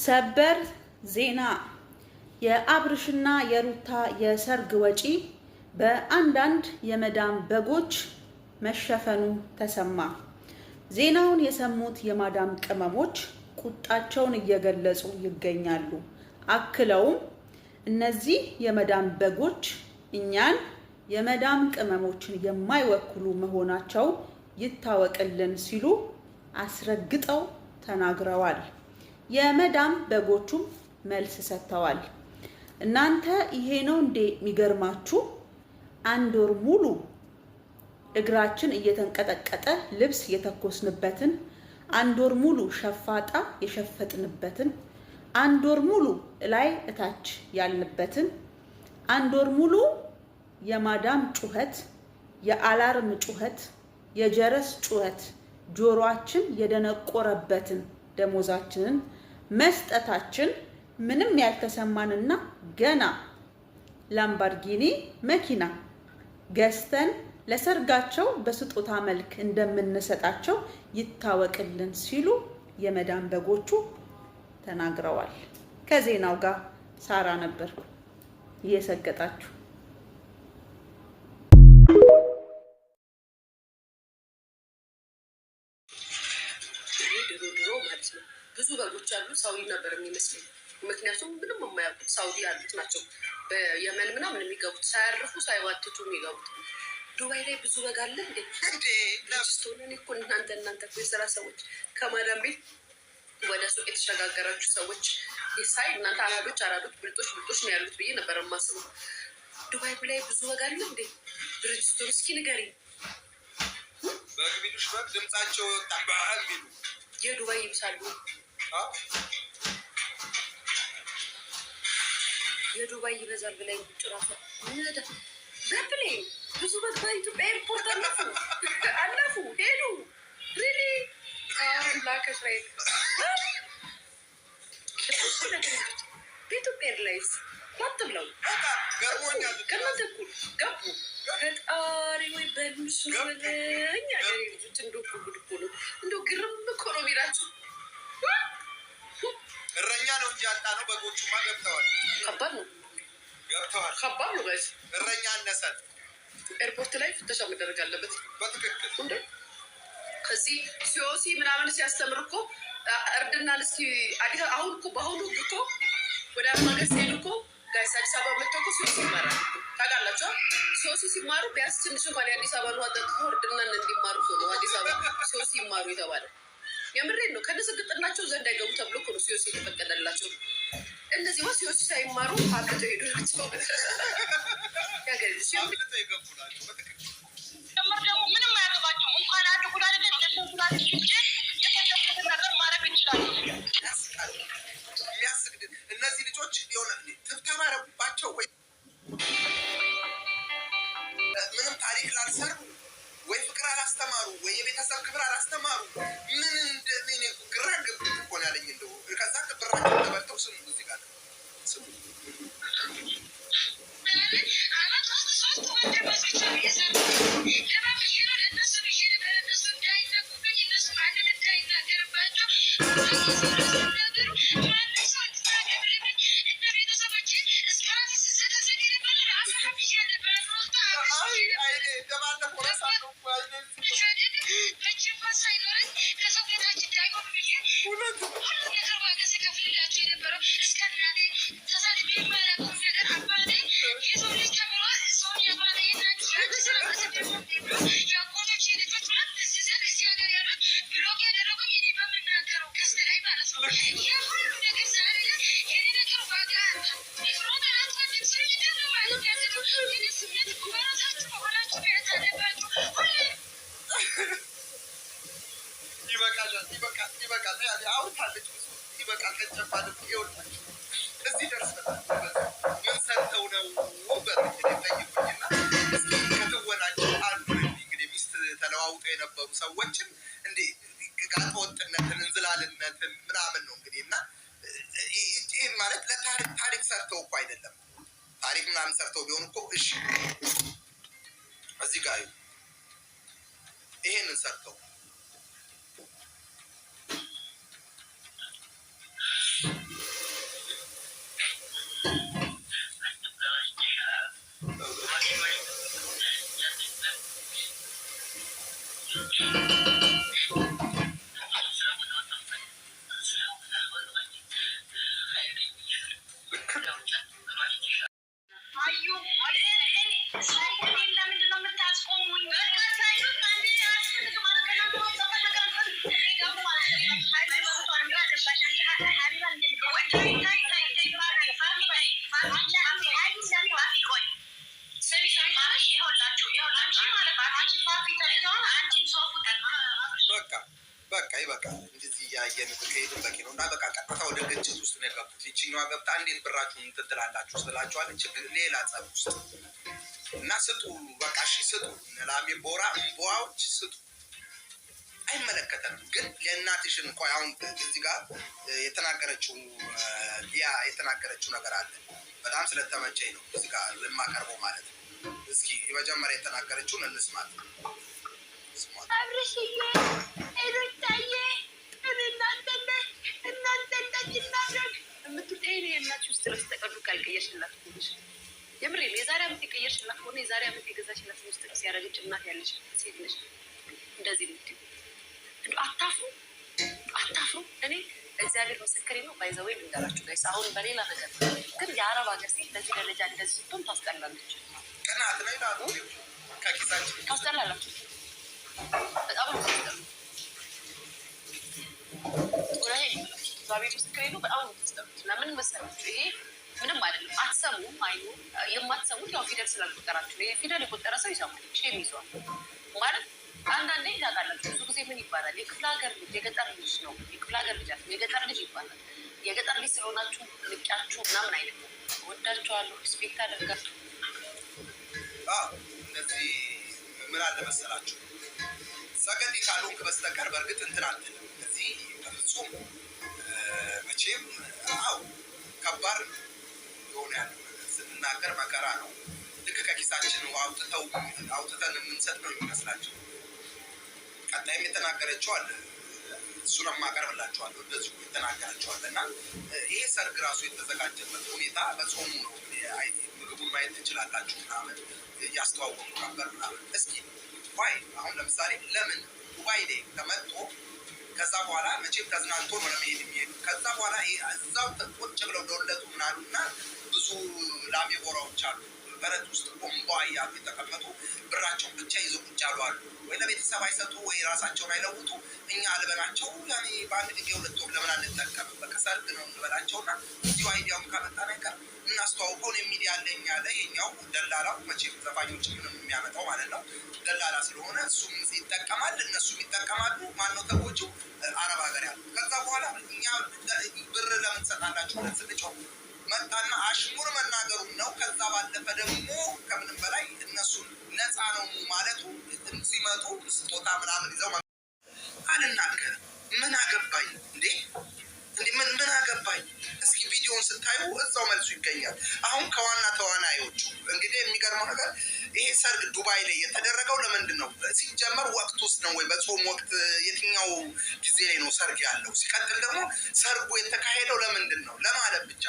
ሰበር ዜና የአብርሽና የሩታ የሰርግ ወጪ በአንዳንድ የመዳም በጎች መሸፈኑ ተሰማ። ዜናውን የሰሙት የማዳም ቅመሞች ቁጣቸውን እየገለጹ ይገኛሉ። አክለውም እነዚህ የመዳም በጎች እኛን የመዳም ቅመሞችን የማይወክሉ መሆናቸው ይታወቅልን ሲሉ አስረግጠው ተናግረዋል። የመዳም በጎቹም መልስ ሰጥተዋል። እናንተ ይሄ ነው እንዴ የሚገርማችሁ? አንድ ወር ሙሉ እግራችን እየተንቀጠቀጠ ልብስ የተኮስንበትን፣ አንድ ወር ሙሉ ሸፋጣ የሸፈጥንበትን፣ አንድ ወር ሙሉ ላይ እታች ያልንበትን፣ አንድ ወር ሙሉ የማዳም ጩኸት፣ የአላርም ጩኸት፣ የጀረስ ጩኸት ጆሮአችን የደነቆረበትን ደሞዛችንን መስጠታችን ምንም ያልተሰማንና ገና ላምባርጊኒ መኪና ገዝተን ለሰርጋቸው በስጦታ መልክ እንደምንሰጣቸው ይታወቅልን ሲሉ የመዳም በጎቹ ተናግረዋል። ከዜናው ጋር ሳራ ነበር እየሰገጣችሁ። ብዙ በጎች አሉ። ሳውዲ ነበር የሚመስለኝ። ምክንያቱም ምንም የማያውቁት ሳውዲ ያሉት ናቸው። በየመን ምናምን የሚገቡት ሳያርፉ ሳይዋትቱ የሚገቡት። ዱባይ ላይ ብዙ በግ አለ እንዴ? ሆነን እኮ እናንተ የስራ ሰዎች ከማዳም ቤት ወደ ሱቅ የተሸጋገራችሁ ሰዎች ሳይ እናንተ አራዶች ብልጦች ነው ያሉት ብዬ ነበር የማስበው። ዱባይ ላይ ብዙ በግ አለ እንዴ? ብርጅስቶን እስኪ ንገሪ። በግ ቢሉሽ በግ ድምጻቸው ጠንባል ሚሉ የዱባይ ይብሳሉ። የዱባይ ይበዛል ብላይ ጭራፍ በፕሌን ብዙ በግ በኢትዮጵያ ኤርፖርት አለፉ ሄዱ። ሪሊ ላከሽ ላይ በኢትዮጵያ ኤርላይንስ ሞት ብለው ከእናንተ እኩል ገቡ። ፈጣሪ ወይ በልምሽ ነው በለኝ። አገሬ ልጆች እንደው ጉድ እኮ ነው። እንደው ግርም እኮ ነው የሚላችሁ። እረኛ ነው እንጂ ያጣ ነው። በጎቹማ ገብተዋል። ከባድ ነው። ገብተዋል። ከባድ ነው። ጋይስ እረኛ አነሰን። ኤርፖርት ላይ ፍተሻ መደረግ አለበት። በትክክል እንዴ ከዚህ ሲኦሲ ምናምን ሲያስተምር እኮ እርድና እስኪ አዲስ አሁን እኮ በአሁኑ ህግ እኮ ወደ አማገር ሲሄዱ እኮ ጋይስ አዲስ አበባ መጥተው እኮ ሲኦሲ ይማራል። ታውቃላችሁ? ሲኦሲ ሲማሩ ቢያንስ ትንሽ እንኳን የአዲስ አበባ ነው አጠጥቶ እርድናን እንዲማሩ ነው አዲስ አበባ ሲኦሲ ይማሩ የተባለ። የምሬን ነው። ከነስግጥናቸው ዘንድ አይገቡ ተብሎ እኮ ነው ሲኦሲ የተፈቀደላቸው። እነዚህ ዋ ሲኦሲ ሳይማሩ አብተው ሄዱ ናቸው። ያገል ሲኦሲ ይገቡ ናቸው። በትክክል ተመር ደግሞ ምንም አያገባቸው። እንኳን አንድ ጉዳይ ላይ ለሰውላት ይችላል የተከፈተ ነገር ማረግ ይችላል። የሚያስግድ እነዚህ ልጆች የሆነ ትብተባ ያረጉባቸው ወይ ምንም ታሪክ ላልሰሩ ወይ ፍቅር አላስተማሩ ወይ የቤተሰብ ክብር አላስተማሩ። ምን እንደኔ ግራ ገብቶ እኮ ነው ያለኝ። እንደው ከዛ ክብራቸው ተበልተው ስሙ እዚህ ጋር ስሙ በቃ ከጨፋድ ይወጣችሁ እዚህ ደርሰናል። ምን ሰርተው ነው ጠይቁኝና ከትወናቸው አንዱ እንግዲህ ሚስት ተለዋውጠው የነበሩ ሰዎችን እንዲህ ጋጠ ወጥነትን እንዝላልነትን ምናምን ነው እንግዲህ እና ይህ ማለት ለታሪክ ሰርተው እኮ አይደለም። ታሪክ ምናምን ሰርተው ቢሆን እኮ እሺ እዚህ ጋር ይሄንን ሰርተው በቃ ይበቃል። እንደዚህ እያየን ከሄድን በቂ ነው እና በቃ ቀጥታ ወደ ግጭት ውስጥ ነው የገቡት። ይችኛዋ ገብታ እንዴት ብራችሁን እንትን ትላላችሁ ስላችኋለች ሌላ ጸብ ውስጥ እና ስጡ፣ በቃ እሺ ስጡ። ላሜ ቦራ እምቧዎች ስጡ፣ አይመለከተንም። ግን ለእናትሽን እንኳ አሁን እዚህ ጋር የተናገረችው ሊያ የተናገረችው ነገር አለ። በጣም ስለተመቸኝ ነው እዚህ ጋር የማቀርበው ማለት ነው። እስኪ የመጀመሪያ የተናገረችውን እንስማት። አብርሽዬ ሩታዬ እናንተ እንደዚህ እናድርግ የምትጤን የእናትሽ ውስጥ ድረስ ተቀዱ ካልቀየርሽላት ትንሽ የምሬ የዛሬ ዓመት የቀየርሽላት ሆነ የዛሬ ዓመት የገዛችላት ውስጥ ድረስ ያደረገች እናት ያለች ሴት ነች። እንደዚህ ልትይ አታፍሩ። እኔ እግዚአብሔር ምስክሬ ነው። ባይዘወይ ልንገራችሁ ጋይስ፣ አሁን በሌላ ነገር ግን የአረብ ሀገር ሴት በዚህ ደረጃ እንደዚህ ስትሆን ታስጠላለች። ቅናት ነው ይላሉ። ከኪሳችን ታስጠላላችሁ። በጣም ነው ታስጠሉ። እግዚአብሔር ምስክሬ ነው። በጣም ነው ታስጠሉት። ለምን መሰላችሁ? ይሄ ምንም አይደለም። አትሰሙም። አይኑ የማትሰሙት ያው ፊደል ስላልቆጠራችሁ ነው። ፊደል የቆጠረ ሰው ይሰማል። ሼም ይዟል ማለት አንዳንዴ ታውቃላችሁ። ብዙ ጊዜ ምን ይባላል? የክፍለ ሀገር ልጅ የገጠር ልጅ ነው፣ የክፍለ ሀገር ልጅ አለ፣ የገጠር ልጅ ይባላል። የገጠር ልጅ ስለሆናችሁ ንቂያችሁ ምናምን አይደለም። ወዳችኋለሁ፣ ሪስፔክት አደርጋችሁ። እነዚህ ምን አለ መሰላችሁ ሰገጤ ካልሆንክ በስተቀር በእርግጥ እንትን አትልም። እነዚህ በፍጹም መቼም ከባድ የሆነ ያለ ስንናገር መከራ ነው። ልክ ከኪሳችን አውጥተን የምንሰጥ ነው የሚመስላቸው። ቀጣይም የተናገረችው አለ፣ እሱን ማቀርብላችኋለሁ። እንደዚሁ የተናገረችዋል እና ይሄ ሰርግ ራሱ የተዘጋጀበት ሁኔታ በጾሙ ነው። ምግቡን ማየት ትችላላችሁ ምናምን እያስተዋወቁ ነበር ምናምን። እስኪ ዱባይ አሁን ለምሳሌ ለምን ዱባይ ላይ ተመጥቶ ከዛ በኋላ መቼም ተዝናንቶ ነው ለመሄድ የሚሄዱ። ከዛ በኋላ እዛው ቁጭ ብለው ደወለቱ ምናሉ እና ብዙ ላሜ ቦራዎች አሉ በረት ውስጥ ቦምባ እያሉ የተቀመጡ ብራቸውን ብቻ ይዘው ቁጭ ያሉ አሉ። ወይ ለቤተሰብ አይሰጡ ወይ ራሳቸውን አይለውጡ። እኛ አልበላቸው ያኔ በአንድ ጊዜ 2 ወር ለምን አንጠቀምም? በቃ ሰርግ ነው እንበላቸውና እዚሁ አይዲያውን ካመጣን አይቀር እናስተዋውቀውን የሚል ያለኝ ያለ የኛው ደላላው መቼም ዘፋኞች ምንም የሚያመጣው ማለት ነው ደላላ ስለሆነ እሱም ይጠቀማል፣ እነሱም ይጠቀማሉ። ማነው ተጎጂው? አረብ ሀገር ያሉ። ከዛ በኋላ እኛ ብር ለምን ትሰጣላችሁ ብለን ስንጮህ መጣና አሽሙር መናገሩ ነው። ከዛ ባለፈ ደግሞ ከምንም በላይ እነሱን ነፃ ነው ማለቱ ሲመጡ ስጦታ ምናምን ይዘው አልናገርም። ምን አገባኝ እንዴ ምን አገባኝ? እስኪ ቪዲዮን ስታዩ እዛው መልሱ ይገኛል። አሁን ከዋና ተዋናዮቹ እንግዲህ የሚገርመው ነገር ይሄ ሰርግ ዱባይ ላይ የተደረገው ለምንድን ነው? ሲጀመር ወቅት ውስጥ ነው ወይ? በጾም ወቅት የትኛው ጊዜ ላይ ነው ሰርግ ያለው? ሲቀጥል ደግሞ ሰርጉ የተካሄደው ለምንድን ነው? ለማለት ብቻ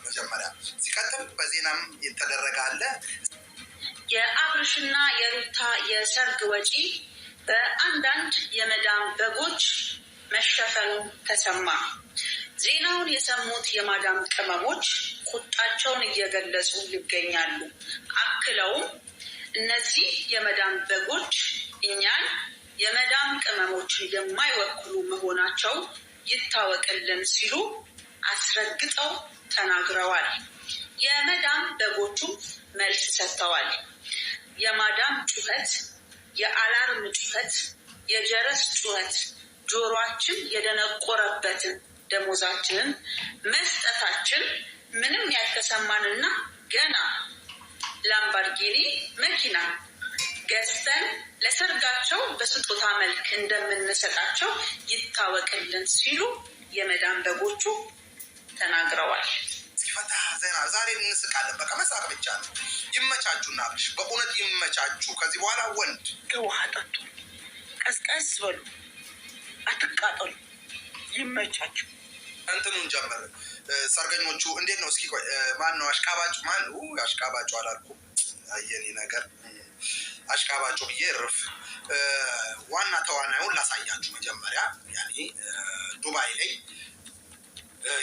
መጀመሪያ። ሲቀጥል በዜናም የተደረገ አለ። የአብርሽና የሩታ የሰርግ ወጪ በአንዳንድ የመዳም በጎች መሸፈኑ ተሰማ። ዜናውን የሰሙት የማዳም ቅመሞች ቁጣቸውን እየገለጹ ይገኛሉ። አክለውም እነዚህ የመዳም በጎች እኛን የመዳም ቅመሞችን የማይወክሉ መሆናቸው ይታወቅልን ሲሉ አስረግጠው ተናግረዋል። የመዳም በጎቹ መልስ ሰጥተዋል። የማዳም ጩኸት፣ የአላርም ጩኸት፣ የጀረስ ጩኸት ጆሮአችን የደነቆረበትን ደሞዛችንን መስጠታችን ምንም ያልተሰማንና ገና ላምባርጊኒ መኪና ገዝተን ለሰርጋቸው በስጦታ መልክ እንደምንሰጣቸው ይታወቅልን ሲሉ የመዳም በጎቹ ተናግረዋል። ፈታ ዘና ዛሬ እንስቃለን። በቃ መሳቅ ብቻ ነው። ይመቻቹና አብሽ በእውነት ይመቻቹ። ከዚህ በኋላ ወንድ ውሃ ጠጡ፣ ቀዝቀዝ በሉ፣ አትቃጠሉ፣ ይመቻችሁ። እንትኑን ጀመረ። ሰርገኞቹ እንዴት ነው እስኪ ቆይ ማን ነው አሽቃባጩ? ማን አሽቃባጩ አላልኩም። አየኔ ነገር አሽቃባጩ ብዬ እርፍ። ዋና ተዋናዩን ላሳያችሁ መጀመሪያ። ያኔ ዱባይ ላይ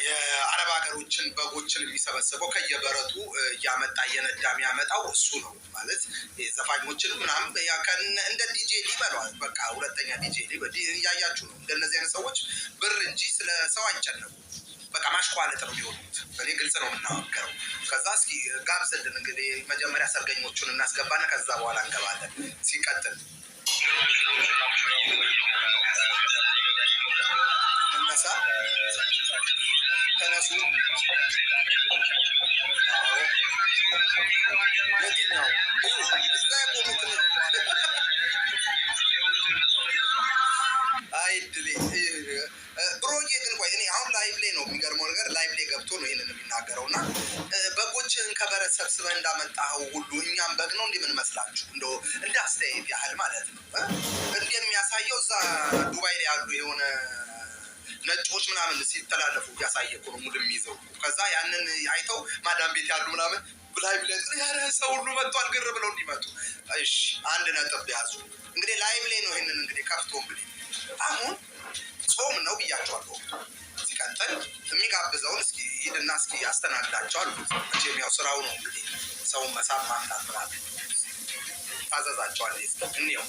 የአረብ ሀገሮችን በጎችን የሚሰበስበው ከየበረቱ እያመጣ እየነዳ የሚያመጣው እሱ ነው ማለት ዘፋኞችን ምናምን እንደ ዲጄ ሊበለዋል። በቃ ሁለተኛ ዲጄ እያያችሁ ነው። እንደነዚህ አይነት ሰዎች ብር እንጂ ስለ ሰው አይጨነቁ። በቃ ማሽቋለጥ ነው የሚሆኑት። እኔ ግልጽ ነው የምናገረው። ከዛ እስኪ ጋብዝልን እንግዲህ መጀመሪያ ሰርገኞቹን እናስገባና ከዛ በኋላ እንገባለን። ሲቀጥል እነሳ ተነሱ። አይድሌ ብሮዬ ግን ቆይ እኔ አሁን ላይቭ ላይ ነው የሚገርመው ነገር ላይቭ ላይ ገብቶ ነው ይሄንን የሚናገረው እና በጎችህን ከበረት ሰብስበህ እንዳመጣኸው ሁሉ እኛም በግ ነው እንዲህ ምን መስላችሁ እንደው እንደ አስተያየት ያህል ማለት ነው እንደሚያሳየው እዛ ዱባይ ላይ ያሉ የሆነ ነጮች ምናምን ሲተላለፉ እያሳየ እኮ ነው ሙሉ የሚይዘው። ከዛ ያንን አይተው ማዳም ቤት ያሉ ምናምን ላይቭ ላይ ያረ ሰው ሁሉ መጥቷል ግር ብለው እንዲመጡ። እሺ አንድ ነጥብ ያዙ እንግዲህ ላይቭ ላይ ነው ይሄንን እንግዲህ ከፍቶ እንግዲህ አሁን ጾም ነው ብያቸዋለሁ። ሲቀጥል የሚጋብዘውን እስኪ ሂድና እስኪ ያስተናግዳቸዋል። መቼም ያው ስራው ነው እንግዲህ ሰውን መሳብ ማምጣት ምናምን ታዘዛቸዋል። እንየው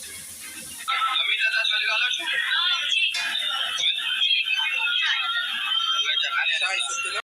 ሻይ ስትለው